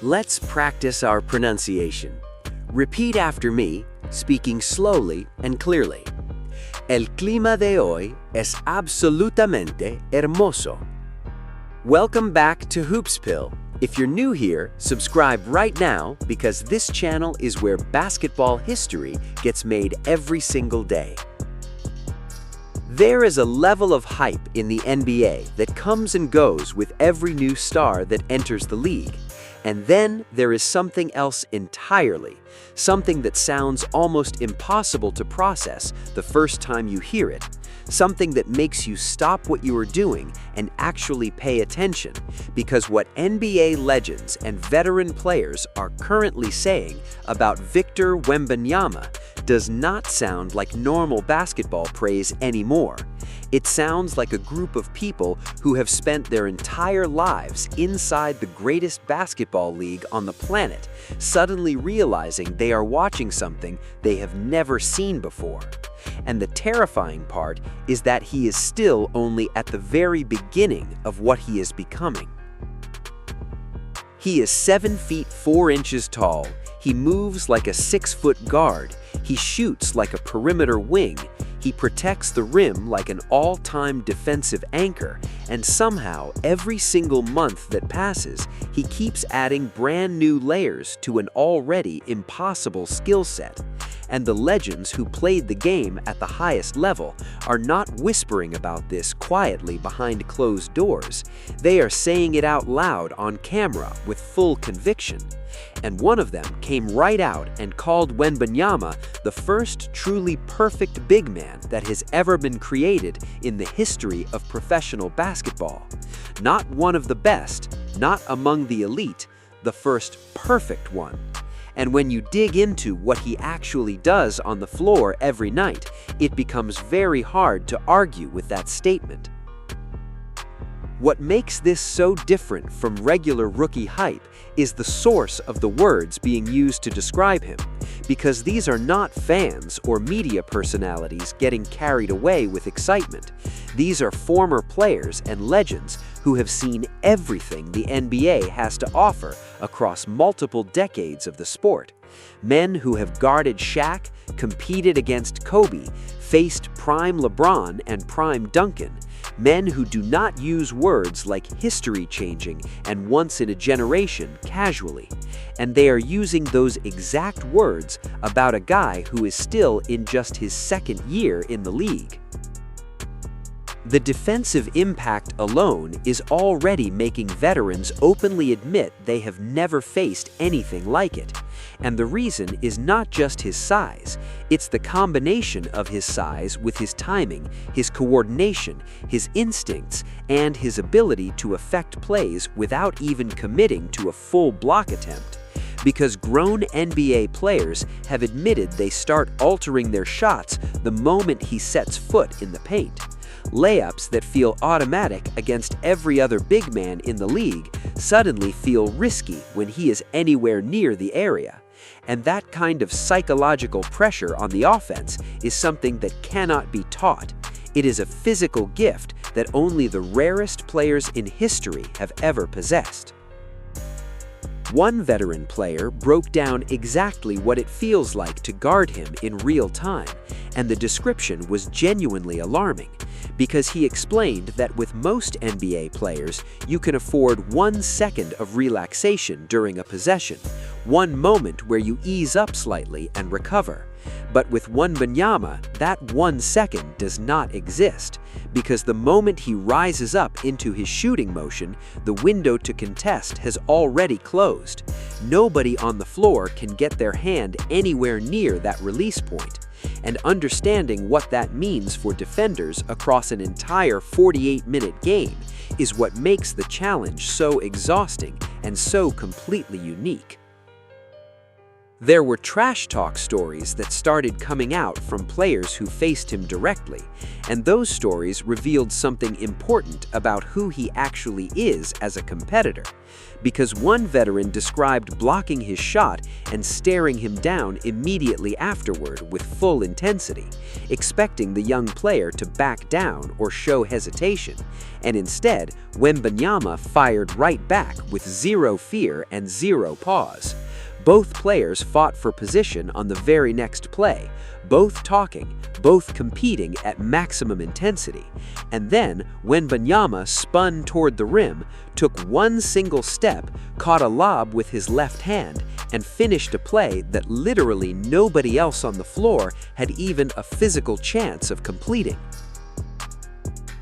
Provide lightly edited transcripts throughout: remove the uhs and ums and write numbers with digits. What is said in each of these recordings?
Let's practice our pronunciation. Repeat after me, speaking slowly and clearly. El clima de hoy es absolutamente hermoso. Welcome back to Hoopspill. If you're new here, subscribe right now because this channel is where basketball history gets made every single day. There is a level of hype in the NBA that comes and goes with every new star that enters the league. And then there is something else entirely, something that sounds almost impossible to process the first time you hear it, something that makes you stop what you are doing and actually pay attention, because what NBA legends and veteran players are currently saying about Victor Wembanyama does not sound like normal basketball praise anymore. It sounds like a group of people who have spent their entire lives inside the greatest basketball league on the planet, suddenly realizing they are watching something they have never seen before. And the terrifying part is that he is still only at the very beginning of what he is becoming. He is 7 feet 4 inches tall. He moves like a 6-foot guard. He shoots like a perimeter wing. He protects the rim like an all-time defensive anchor, and somehow every single month that passes, he keeps adding brand new layers to an already impossible skill set. And the legends who played the game at the highest level are not whispering about this quietly behind closed doors. They are saying it out loud on camera with full conviction. And one of them came right out and called Wembanyama the first truly perfect big man that has ever been created in the history of professional basketball. Not one of the best, not among the elite, the first perfect one. And when you dig into what he actually does on the floor every night, it becomes very hard to argue with that statement. What makes this so different from regular rookie hype is the source of the words being used to describe him, because these are not fans or media personalities getting carried away with excitement. These are former players and legends who have seen everything the NBA has to offer across multiple decades of the sport. Men who have guarded Shaq, competed against Kobe, faced prime LeBron and prime Duncan. Men who do not use words like history-changing and once-in-a-generation casually. And they are using those exact words about a guy who is still in just his second year in the league. The defensive impact alone is already making veterans openly admit they have never faced anything like it. And the reason is not just his size, it's the combination of his size with his timing, his coordination, his instincts, and his ability to affect plays without even committing to a full block attempt. Because grown NBA players have admitted they start altering their shots the moment he sets foot in the paint. Layups that feel automatic against every other big man in the league suddenly feel risky when he is anywhere near the area. And that kind of psychological pressure on the offense is something that cannot be taught. It is a physical gift that only the rarest players in history have ever possessed. One veteran player broke down exactly what it feels like to guard him in real time, and the description was genuinely alarming, because he explained that with most NBA players, you can afford 1 second of relaxation during a possession, one moment where you ease up slightly and recover. But with Wembanyama, that 1 second does not exist, because the moment he rises up into his shooting motion, the window to contest has already closed. Nobody on the floor can get their hand anywhere near that release point. And understanding what that means for defenders across an entire 48-minute game is what makes the challenge so exhausting and so completely unique. There were trash talk stories that started coming out from players who faced him directly, and those stories revealed something important about who he actually is as a competitor. Because one veteran described blocking his shot and staring him down immediately afterward with full intensity, expecting the young player to back down or show hesitation, and instead, Wembanyama fired right back with zero fear and zero pause. Both players fought for position on the very next play, both talking, both competing at maximum intensity. And then, Wembanyama spun toward the rim, took one single step, caught a lob with his left hand, and finished a play that literally nobody else on the floor had even a physical chance of completing.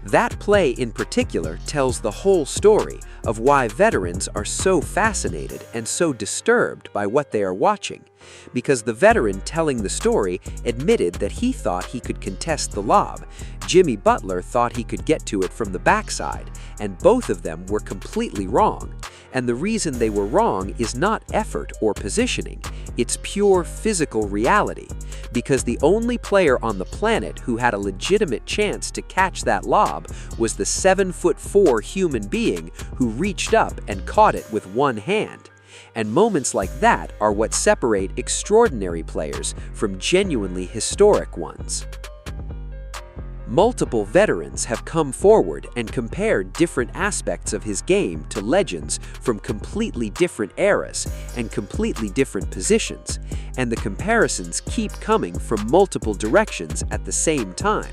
That play in particular tells the whole story of why veterans are so fascinated and so disturbed by what they are watching, because the veteran telling the story admitted that he thought he could contest the lob. Jimmy Butler thought he could get to it from the backside, and both of them were completely wrong. And the reason they were wrong is not effort or positioning, it's pure physical reality. Because the only player on the planet who had a legitimate chance to catch that lob was the 7'4" human being who reached up and caught it with one hand. And moments like that are what separate extraordinary players from genuinely historic ones. Multiple veterans have come forward and compared different aspects of his game to legends from completely different eras and completely different positions, and the comparisons keep coming from multiple directions at the same time.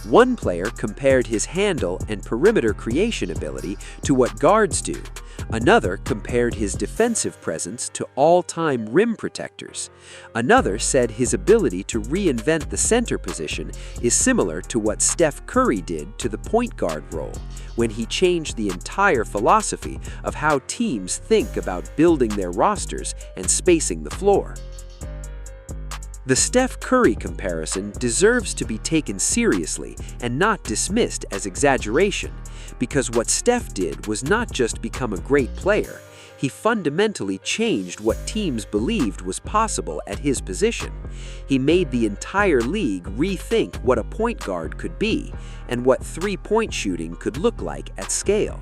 One player compared his handle and perimeter creation ability to what guards do. Another compared his defensive presence to all-time rim protectors. Another said his ability to reinvent the center position is similar to what Steph Curry did to the point guard role, when he changed the entire philosophy of how teams think about building their rosters and spacing the floor. The Steph Curry comparison deserves to be taken seriously and not dismissed as exaggeration, because what Steph did was not just become a great player, he fundamentally changed what teams believed was possible at his position. He made the entire league rethink what a point guard could be and what three-point shooting could look like at scale.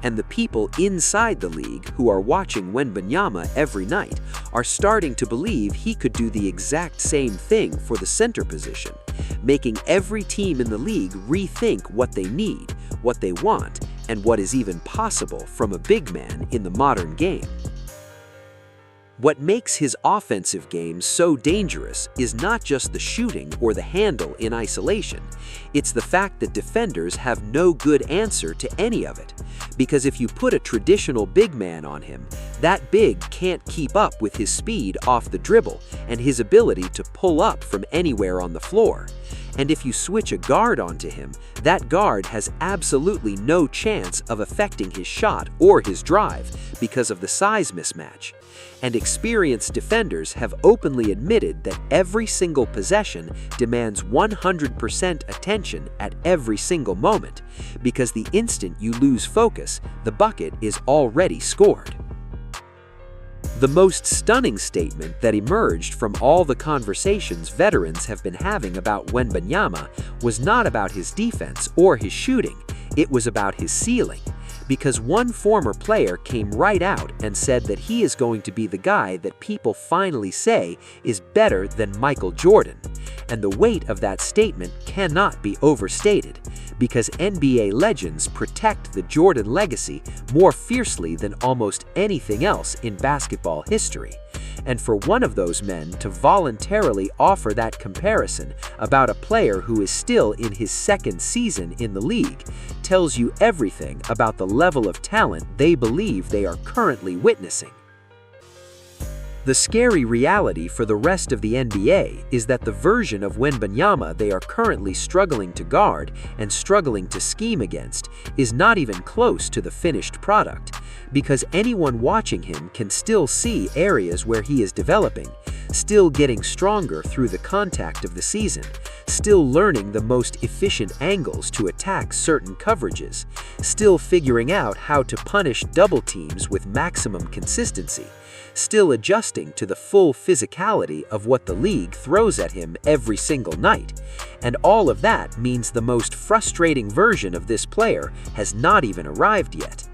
And the people inside the league who are watching Wembanyama every night are starting to believe he could do the exact same thing for the center position, making every team in the league rethink what they need, what they want, and what is even possible from a big man in the modern game. What makes his offensive game so dangerous is not just the shooting or the handle in isolation. It's the fact that defenders have no good answer to any of it. Because if you put a traditional big man on him, that big can't keep up with his speed off the dribble and his ability to pull up from anywhere on the floor. And if you switch a guard onto him, that guard has absolutely no chance of affecting his shot or his drive because of the size mismatch. And experienced defenders have openly admitted that every single possession demands 100% attention at every single moment, because the instant you lose focus, the bucket is already scored. The most stunning statement that emerged from all the conversations veterans have been having about Wembanyama was not about his defense or his shooting, it was about his ceiling. Because one former player came right out and said that he is going to be the guy that people finally say is better than Michael Jordan. And the weight of that statement cannot be overstated, because NBA legends protect the Jordan legacy more fiercely than almost anything else in basketball history. And for one of those men to voluntarily offer that comparison about a player who is still in his second season in the league tells you everything about the level of talent they believe they are currently witnessing. The scary reality for the rest of the NBA is that the version of Wembanyama they are currently struggling to guard and struggling to scheme against is not even close to the finished product, because anyone watching him can still see areas where he is developing, still getting stronger through the contact of the season, still learning the most efficient angles to attack certain coverages, still figuring out how to punish double teams with maximum consistency, still adjusting to the full physicality of what the league throws at him every single night. And all of that means the most frustrating version of this player has not even arrived yet.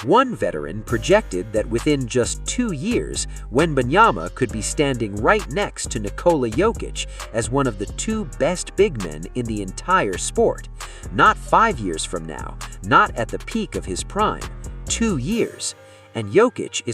One veteran projected that within just 2 years, Wembanyama could be standing right next to Nikola Jokic as one of the 2 best big men in the entire sport. Not 5 years from now, not at the peak of his prime, 2 years. And Jokic is